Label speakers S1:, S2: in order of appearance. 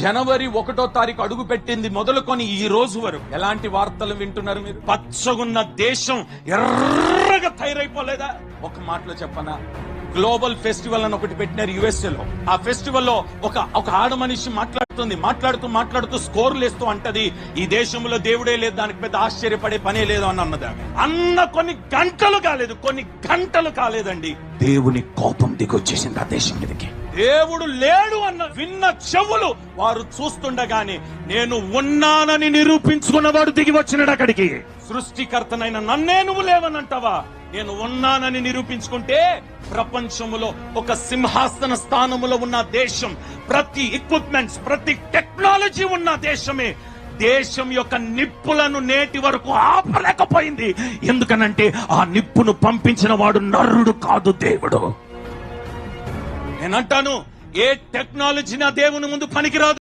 S1: జనవరి 1వ తారీఖు అడుగు పెట్టింది మొదలుకొని ఈ రోజు వరకు ఎలాంటి వార్తలు వింటున్నారు మీరు? పచ్చగున్న దేశం ఎర్రగా తయారైపోలేదా? ఒక మాటలో చెప్పనా, గ్లోబల్ ఫెస్టివల్ అని ఒకటి పెట్టినారు యుఎస్ఏలో. ఆ ఫెస్టివల్ లో ఒక ఆడ మనిషి మాట్లాడుతూ స్కోర్లు వేస్తూ అంటది, ఈ దేశంలో దేవుడే లేదు, దానికి పెద్ద ఆశ్చర్యపడే పనే లేదు అని అన్నది. అన్న కొన్ని గంటలు కాలేదండి, దేవుని కోపం దిగొచ్చేసింది ఆ దేశం మీదకి. దేవుడు లేడు అన్న విన్న చెవులు వారు చూస్తుండగానే నేను ఉన్నానని నిరూపించుకున్నవాడు దిగి వచ్చినాడు అక్కడికి. సృష్టికర్తనైన నన్నే నువ్వు లేవనంటావా? నేను ఉన్నానని నిరూపించుకుంటే ప్రపంచంలో ఒక సింహాసన స్థానములో ఉన్న దేశం, ప్రతి ఎక్విప్మెంట్స్, ప్రతి టెక్నాలజీ ఉన్న దేశమే దేశం యొక్క నిప్పులను నేటి వరకు ఆపలేకపోయింది. ఎందుకనంటే ఆ నిప్పును పంపించిన వాడు నరుడు కాదు, దేవుడు. నేనంటాను, ఏ టెక్నాలజీ నా దేవుని ముందు పనికిరాదు.